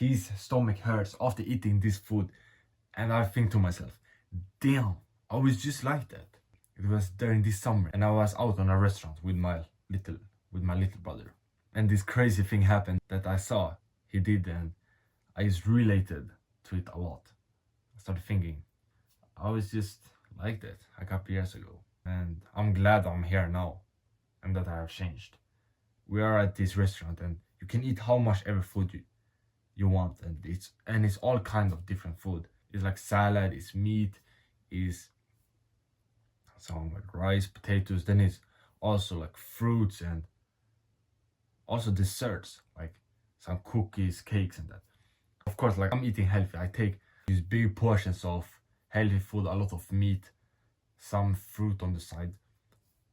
his stomach hurts after eating this food. And I think to myself, damn, I was just like that. It was during this summer and I was out on a restaurant with my little brother. And this crazy thing happened that I saw he did, and I just related to it a lot. I started thinking, I was just like that a couple years ago. And I'm glad I'm here now and that I have changed. We are at this restaurant and you can eat how much ever food you want, and it's all kind of different food. It's like salad, it's meat, it's some like rice, potatoes, then it's also like fruits and also desserts, like some cookies, cakes and that. Of course, like I'm eating healthy. I take these big portions of healthy food, a lot of meat, some fruit on the side.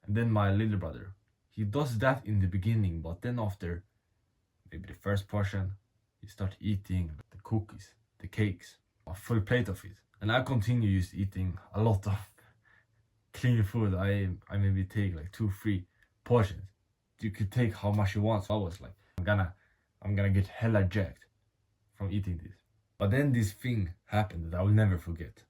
And then my little brother, he does that in the beginning, but then after maybe the first portion, he starts eating the cookies, the cakes, a full plate of it. And I continue just eating a lot of clean food. I maybe take like 2-3 portions. You could take how much you want. So I was like, I'm gonna get hella jacked from eating this. But then this thing happened that I will never forget.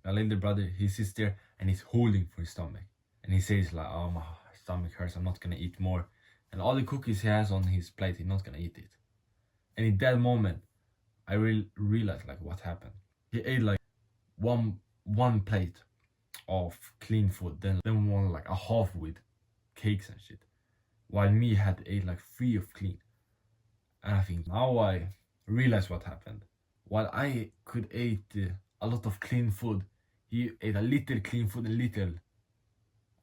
My little brother, he sits there and he's holding for his stomach. And he says like, oh, my stomach hurts, I'm not gonna eat more. And all the cookies he has on his plate, he's not gonna eat it. And in that moment, I realized like what happened. He ate like one plate of clean food, then one like a half with cakes and shit, while me had ate like 3 of clean. And I think now I realize what happened. While I could eat a lot of clean food, he ate a little clean food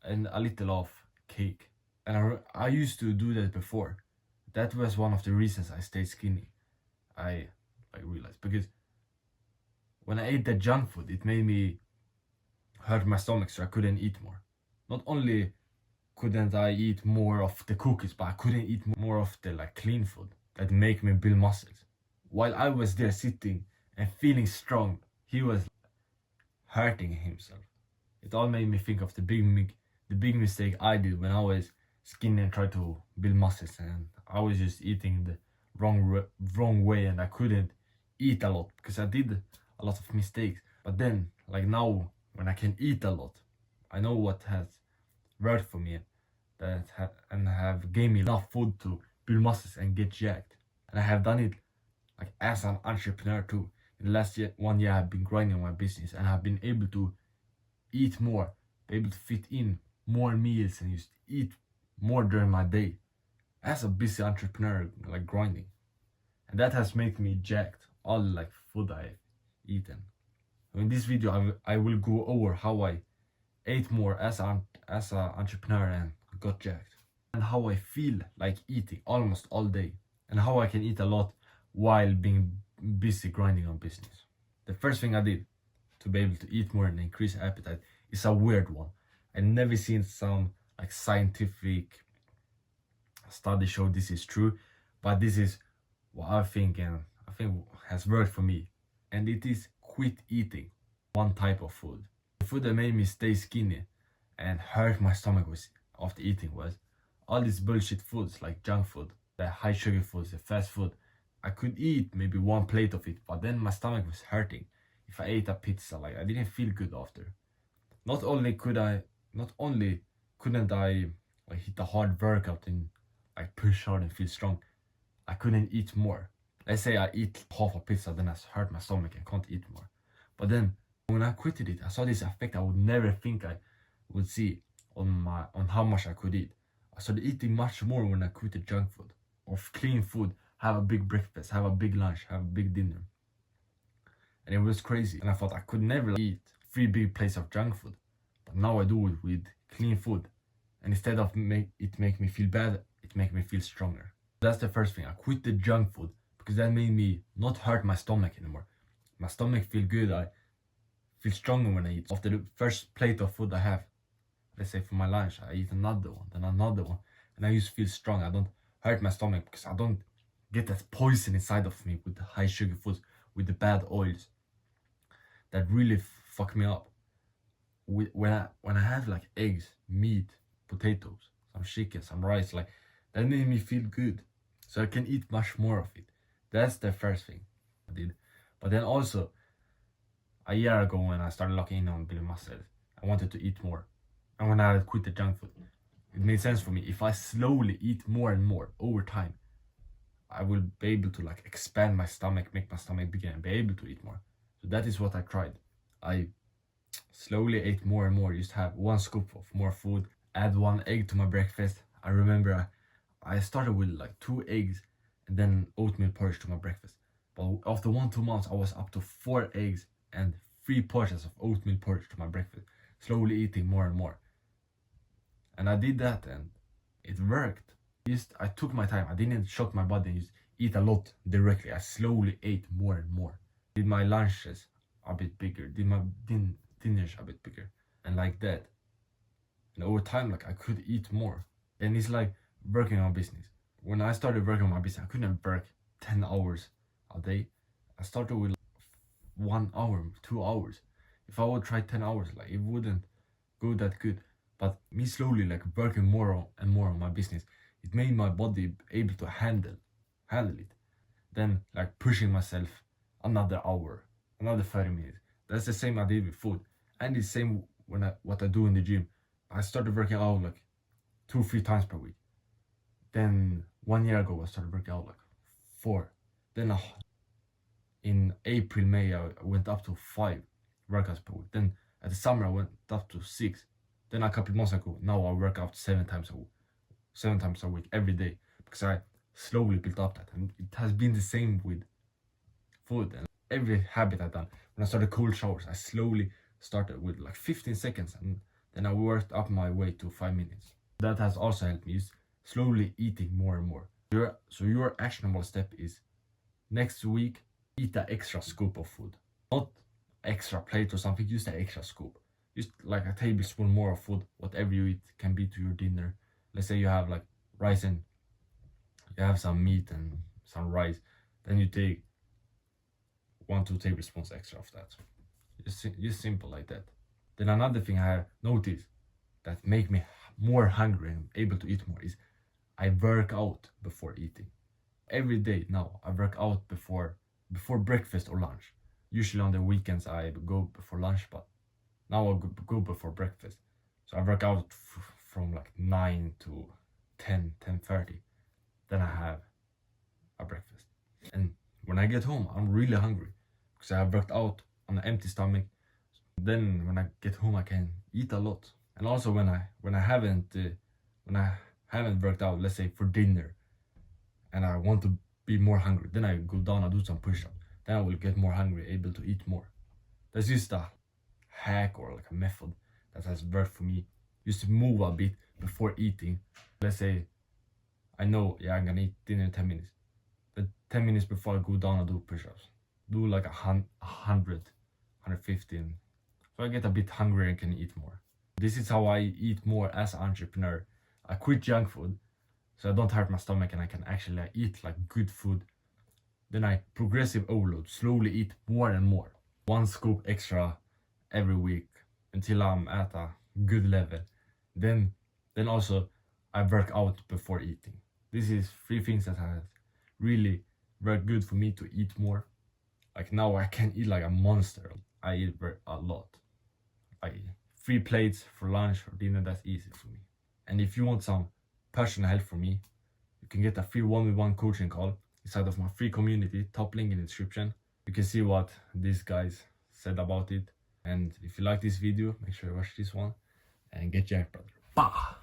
and a little of cake. And I used to do that before. That was one of the reasons I stayed skinny. I realized, because when I ate that junk food, it made me hurt my stomach, so I couldn't eat more. Not only couldn't I eat more of the cookies, but I couldn't eat more of the like clean food that make me build muscles. While I was there sitting and feeling strong, he was hurting himself. It all made me think of the big mistake I did when I was skinny and tried to build muscles, and I was just eating the wrong way, and I couldn't eat a lot because I did a lot of mistakes. But then, like now, when I can eat a lot, I know what has worked for me, and have gave me enough food to build muscles and get jacked. And I have done it like as an entrepreneur too. In the last 1 year, I've been grinding my business and I've been able to eat more, be able to fit in more meals and just eat more during my day as a busy entrepreneur, like grinding. And that has made me jacked, all like food I've eaten. In this video, I will go over how I ate more as an entrepreneur and got jacked, and how I feel like eating almost all day, and how I can eat a lot while being busy grinding on business. The first thing I did to be able to eat more and increase appetite is a weird one. I've never seen some like scientific study show this is true, but this is what I think has worked for me, and it is quit eating one type of food. The food that made me stay skinny and hurt my stomach after eating was all these bullshit foods like junk food, the high sugar foods, the fast food. I could eat maybe 1 plate of it, but then my stomach was hurting. If I ate a pizza, like I didn't feel good after. Not only couldn't I like hit a hard workout and like push hard and feel strong, I couldn't eat more. Let's say I eat half a pizza, then I hurt my stomach and can't eat more. But then when I quitted it, I saw this effect I would never think I would see on how much I could eat. I started eating much more when I quitted junk food, of clean food, have a big breakfast, have a big lunch, have a big dinner. And it was crazy. And I thought I could never eat 3 big plates of junk food. But now I do it with clean food. And instead of it make me feel bad, it make me feel stronger. That's the first thing. I quit the junk food because that made me not hurt my stomach anymore. My stomach feel good. I feel stronger when I eat. After the first plate of food I have, let's say for my lunch, I eat another one, then another one. And I just feel strong. I don't hurt my stomach because I don't get that poison inside of me with the high sugar foods, with the bad oils that really fuck me up. When I have like eggs, meat, potatoes, some chicken, some rice, like that made me feel good. So I can eat much more of it. That's the first thing. I did. But then also, a year ago when I started locking in on building muscles, I wanted to eat more. And when I quit the junk food, it made sense for me. If I slowly eat more and more over time, I will be able to like expand my stomach, make my stomach bigger, and be able to eat more. So that is what I tried. I slowly ate more and more. Used to have 1 scoop of more food, add 1 egg to my breakfast. I remember I started with like 2 eggs and then oatmeal porridge to my breakfast. But after 1-2 months, I was up to 4 eggs and 3 portions of oatmeal porridge to my breakfast, slowly eating more and more. And I did that and it worked. I took my time. I didn't shock my body and just eat a lot directly. I slowly ate more and more. Did my lunches a bit bigger, did my dinners a bit bigger, and like that. And over time, like I could eat more. And it's like working on business. When I started working on my business, I couldn't work 10 hours a day. I started with 1 hour, 2 hours. If I would try 10 hours, like it wouldn't go that good. But me slowly like working more and more on my business, it made my body able to handle it. Then like pushing myself another hour, another 30 minutes. That's the same I did with food. And the same what I do in the gym. I started working out like 2-3 times per week. Then 1 year ago I started working out like 4. Then in April, May I went up to 5 workouts per week. Then at the summer I went up to 6. Then a couple of months ago, now I work out 7 times a week every day, because I slowly built up that. And it has been the same with food and every habit I've done. When I started cold showers, I slowly started with like 15 seconds and then I worked up my way to 5 minutes. That has also helped me, is slowly eating more and more. So your actionable step is next week, eat an extra scoop of food. Not extra plate or something, just an extra scoop. Just like a tablespoon more of food, whatever you eat can be to your dinner. Let's say you have like rice and you have some meat and some rice, then you take 1-2 tablespoons extra of that. Just simple like that. Then another thing I noticed that make me more hungry and able to eat more is I work out before eating. Every day now I work out before breakfast or lunch. Usually on the weekends I go before lunch, but now I go before breakfast. So I work out from like 9 to 10:30. Then I have a breakfast. And when I get home, I'm really hungry because I have worked out on an empty stomach. Then when I get home, I can eat a lot. And also when I haven't worked out, let's say for dinner, and I want to be more hungry, then I go down and do some push-ups. Then I will get more hungry, able to eat more. That's just a hack or like a method that has worked for me. Just to move a bit before eating. Let's say I know, yeah, I'm gonna eat dinner in 10 minutes. But 10 minutes before I go down and do push-ups. Do like 100, 150. So I get a bit hungrier and can eat more. This is how I eat more as an entrepreneur. I quit junk food so I don't hurt my stomach and I can actually eat like good food. Then I progressive overload, slowly eat more and more. 1 scoop extra every week until I'm at a good level. Then also I work out before eating. This is 3 things that has really worked good for me to eat more. Like now I can eat like a monster. I eat a lot. Like 3 plates for lunch or dinner, that's easy for me. And if you want some personal help from me, you can get a free 1-on-1 coaching call inside of my free community, top link in the description. You can see what these guys said about it. And if you like this video, make sure you watch this one and get jacked, brother. Bah!